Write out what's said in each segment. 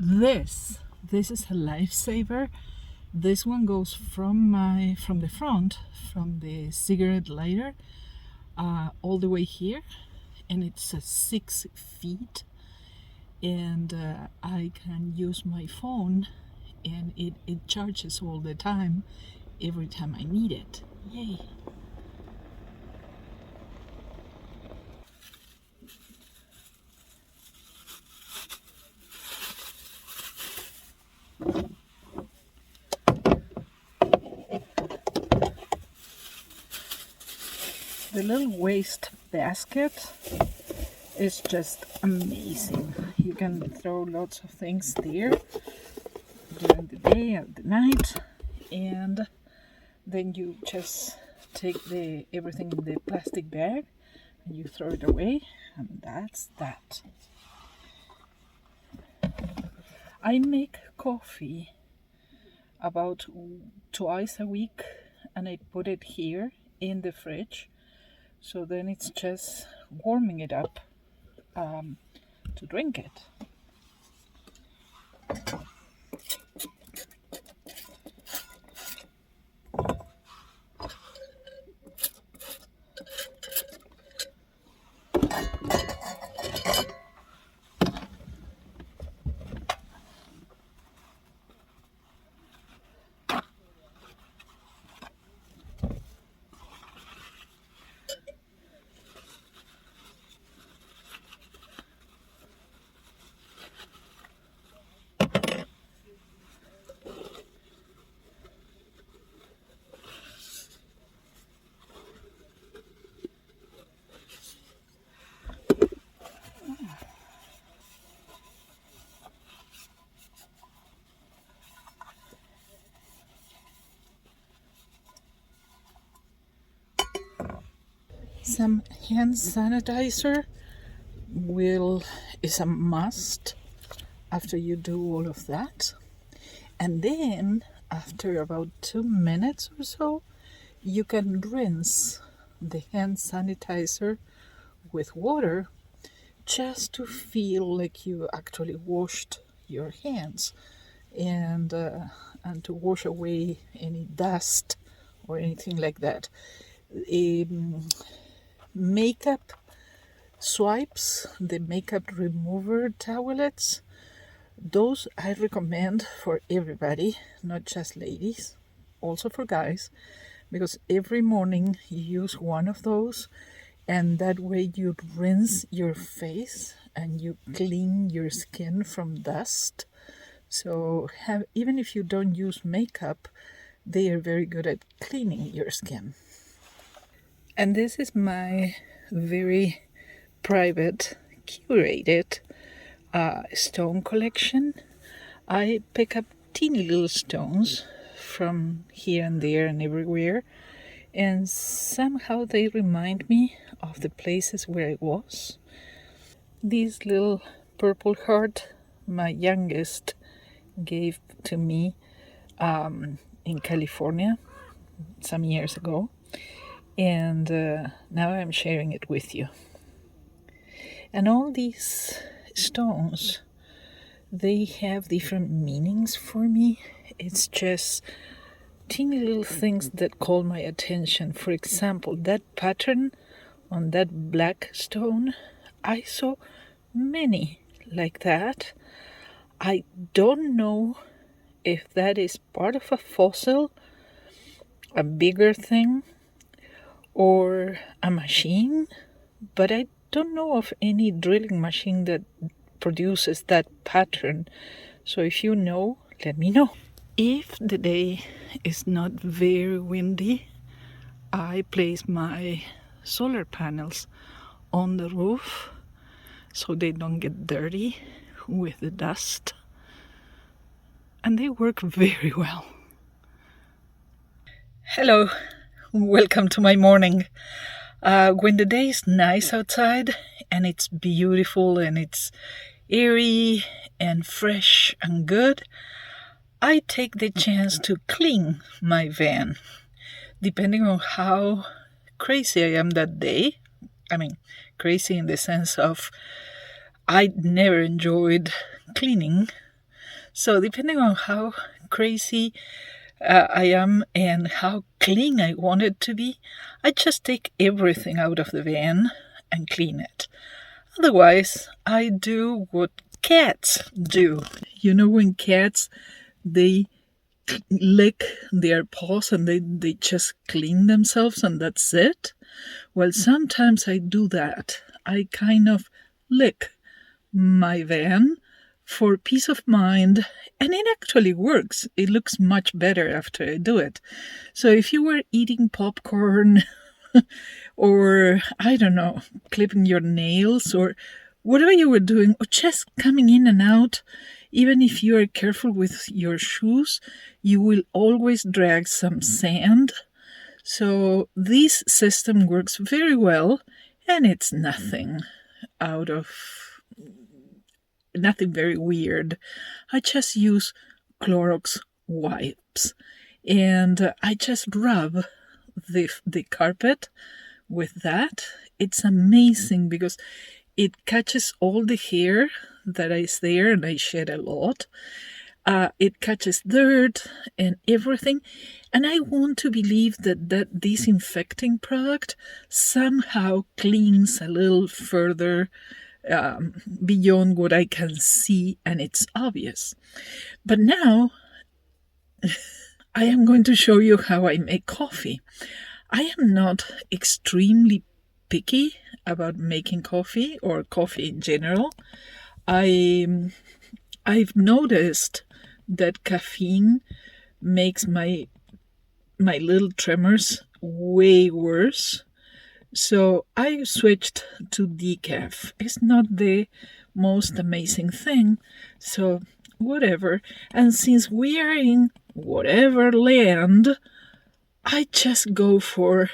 This is a lifesaver. This one goes from the front, from the cigarette lighter, all the way here, and it's 6 feet, and I can use my phone, and it charges all the time, every time I need it. Yay! The little waste basket is just amazing. You can throw lots of things there during the day or the night, and then you just take everything in the plastic bag and you throw it away, and that's that. I make coffee about twice a week, and I put it here in the fridge, so then it's just warming it up to drink it. Some hand sanitizer is a must after you do all of that. And then after about 2 minutes or so, you can rinse the hand sanitizer with water just to feel like you actually washed your hands, and to wash away any dust or anything like that. Makeup swipes, the makeup remover towelettes, those I recommend for everybody, not just ladies, also for guys, because every morning you use one of those, and that way you rinse your face and you clean your skin from dust. So even if you don't use makeup, they are very good at cleaning your skin. And this is my very private, curated stone collection. I pick up teeny little stones from here and there and everywhere, and somehow they remind me of the places where I was. This little purple heart, my youngest gave to me in California some years ago, and now I'm sharing it with you. And all these stones, they have different meanings for me. It's just teeny little things that call my attention. For example, that pattern on that black stone, I saw many like that. I don't know if that is part of a fossil, a bigger thing, or a machine, but I don't know of any drilling machine that produces that pattern. So if you know, let me know. If the day is not very windy, I place my solar panels on the roof so they don't get dirty with the dust, and they work very well. Hello, welcome to my morning. When the day is nice outside and it's beautiful and it's airy and fresh and good, I take the chance to clean my van, depending on how crazy I am that day. I mean, crazy in the sense of I never enjoyed cleaning, So depending on how crazy I am and how clean I want it to be, I just take everything out of the van and clean it. Otherwise, I do what cats do. You know, when cats, they lick their paws and they just clean themselves and that's it? Well, sometimes I do that. I kind of lick my van for peace of mind, and it actually works. It looks much better after I do it. So if you were eating popcorn or I don't know, clipping your nails or whatever you were doing, or just coming in and out, even if you are careful with your shoes, you will always drag some sand. So this system works very well, and it's nothing out of nothing very weird. I just use Clorox wipes and I just rub the carpet with that. It's amazing because it catches all the hair that is there, and I shed a lot. It catches dirt and everything, and I want to believe that disinfecting product somehow cleans a little further beyond what I can see, and it's obvious. But now I am going to show you how I make coffee. I am not extremely picky about making coffee or coffee in general. I've noticed that caffeine makes my little tremors way worse. So I switched to decaf. It's not the most amazing thing, so whatever. And since we are in whatever land, I just go for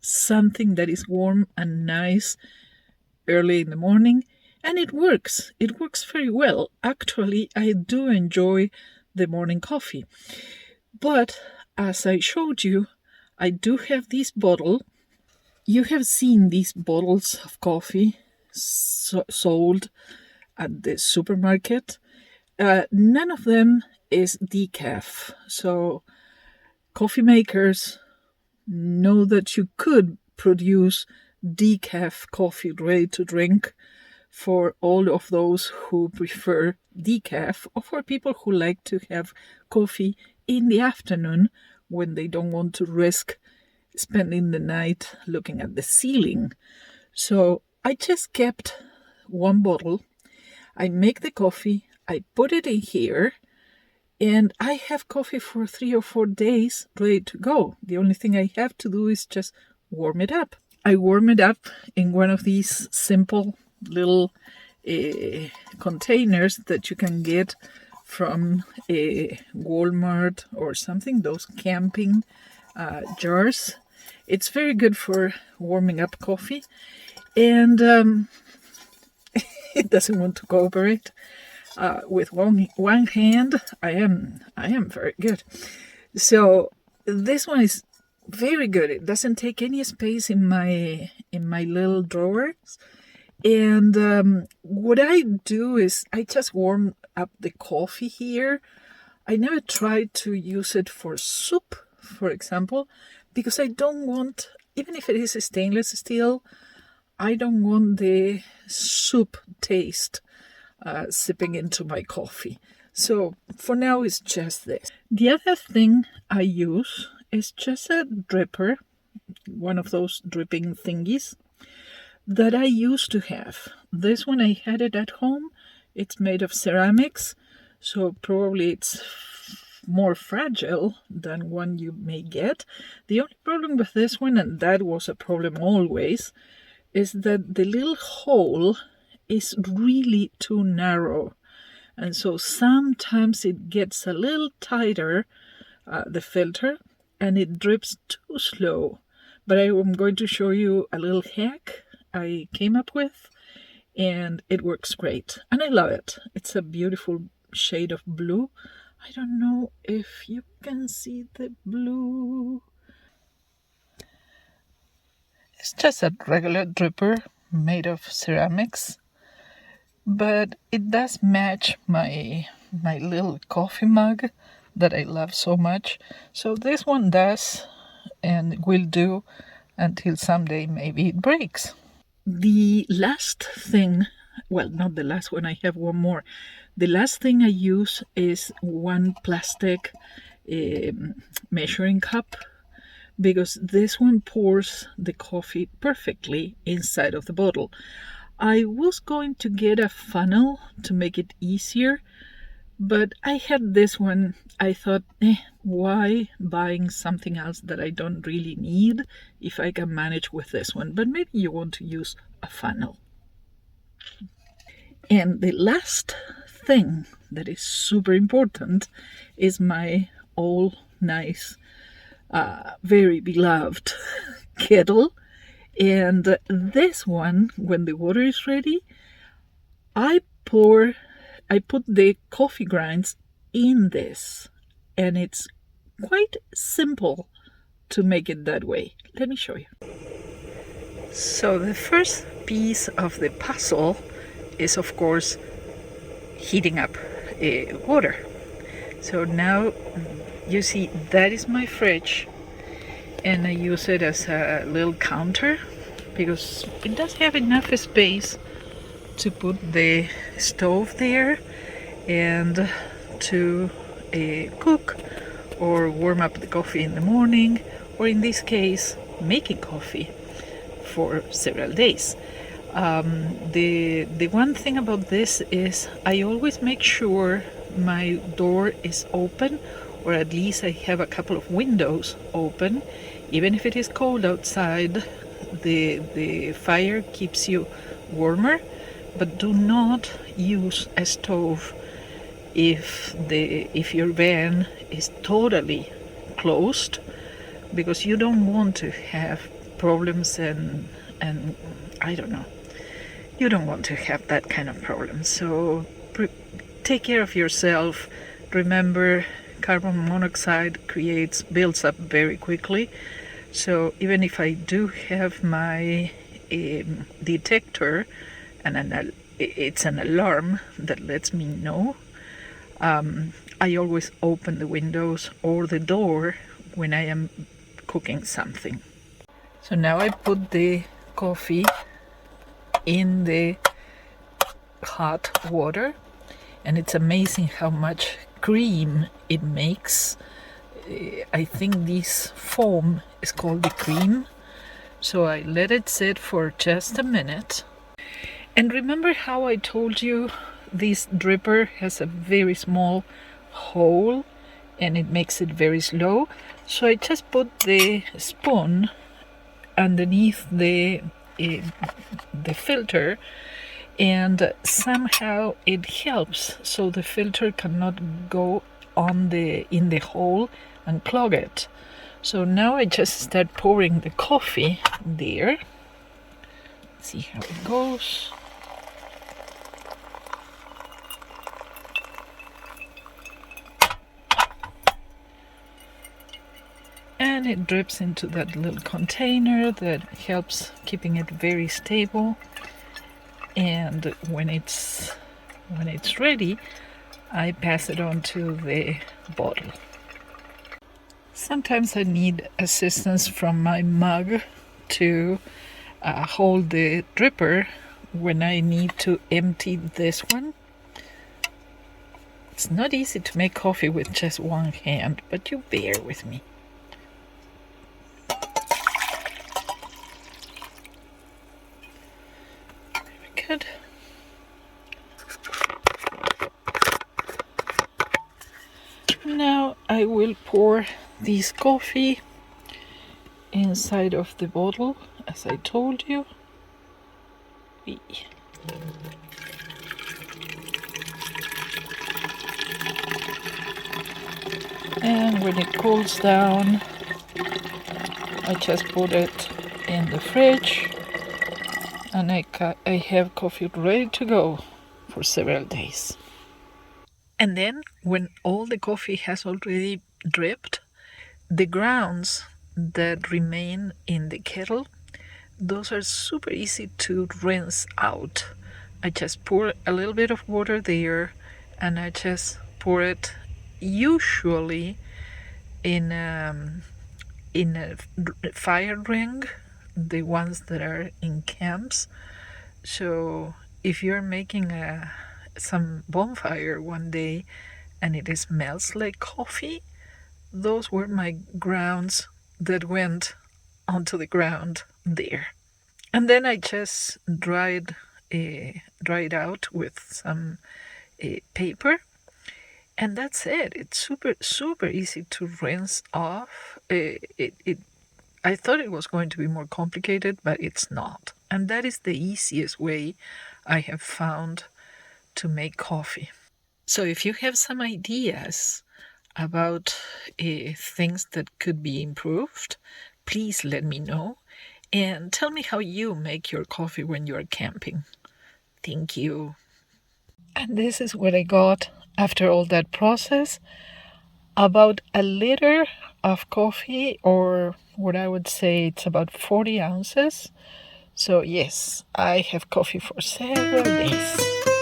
something that is warm and nice early in the morning, and it works. It works very well. Actually, I do enjoy the morning coffee. But as I showed you, I do have this bottle. You have seen these bottles of coffee sold at the supermarket. None of them is decaf. So coffee makers know that you could produce decaf coffee ready to drink for all of those who prefer decaf, or for people who like to have coffee in the afternoon when they don't want to risk spending the night looking at the ceiling. So I just kept one bottle. I make the coffee, I put it in here, and I have coffee for 3 or 4 days ready to go. The only thing I have to do is just warm it up. I warm it up in one of these simple little containers that you can get from a Walmart or something, those camping jars. It's very good for warming up coffee, and it doesn't want to cooperate. With one hand, I am very good. So this one is very good. It doesn't take any space in my little drawers. And what I do is I just warm up the coffee here. I never tried to use it for soup, for example, because I don't want, even if it is a stainless steel, I don't want the soup taste sipping into my coffee. So for now, it's just this. The other thing I use is just a dripper, one of those dripping thingies that I used to have. This one, I had it at home. It's made of ceramics, so probably it's more fragile than one you may get. The only problem with this one, and that was a problem always, is that the little hole is really too narrow. And so sometimes it gets a little tighter, the filter, and it drips too slow. But I am going to show you a little hack I came up with, and it works great. And I love it. It's a beautiful shade of blue. I don't know if you can see the blue. It's just a regular dripper made of ceramics, but it does match my my little coffee mug that I love so much. So this one does and will do until someday maybe it breaks. The last thing, well, not the last one, I have one more. The last thing I use is one plastic measuring cup, because this one pours the coffee perfectly inside of the bottle. I was going to get a funnel to make it easier, but I had this one. I thought, why buying something else that I don't really need if I can manage with this one? But maybe you want to use a funnel. And the last thing that is super important is my all nice, very beloved kettle. And this one, when the water is ready, I put the coffee grinds in this, and it's quite simple to make it that way. Let me show you. So the first piece of the puzzle is, of course, heating up water. So now you see that is my fridge, and I use it as a little counter because it does have enough space to put the stove there and to cook or warm up the coffee in the morning, or in this case making coffee for several days. The one thing about this is I always make sure my door is open, or at least I have a couple of windows open. Even if it is cold outside, the fire keeps you warmer. But do not use a stove if your van is totally closed, because you don't want to have problems and I don't know. You don't want to have that kind of problem. So take care of yourself. Remember, carbon monoxide builds up very quickly. So even if I do have my detector, and it's an alarm that lets me know, I always open the windows or the door when I am cooking something. So now I put the coffee in the hot water, and it's amazing how much cream it makes. I think this foam is called the cream. So I let it sit for just a minute. And remember how I told you this dripper has a very small hole and it makes it very slow? So I just put the spoon underneath the filter, and somehow it helps so the filter cannot go in the hole and clog it. So now I just start pouring the coffee there. See how it goes. And it drips into that little container that helps keeping it very stable. And when it's ready, I pass it on to the bottle. Sometimes I need assistance from my mug to hold the dripper when I need to empty this one. It's not easy to make coffee with just one hand, but you bear with me. Good. Now I will pour this coffee inside of the bottle, as I told you. And when it cools down, I just put it in the fridge, and I have coffee ready to go for several days. And then when all the coffee has already dripped, the grounds that remain in the kettle, those are super easy to rinse out. I just pour a little bit of water there and I just pour it usually in a fire ring, the ones that are in camps. So if you're making some bonfire one day and it smells like coffee, those were my grounds that went onto the ground there. And then I just dried out with some paper, and that's it. It's super easy to rinse off. I thought it was going to be more complicated, but it's not. And that is the easiest way I have found to make coffee. So if you have some ideas about things that could be improved, please let me know and tell me how you make your coffee when you're camping. Thank you. And this is what I got after all that process: about a liter of coffee, or what I would say it's about 40 ounces. So, yes, I have coffee for several days.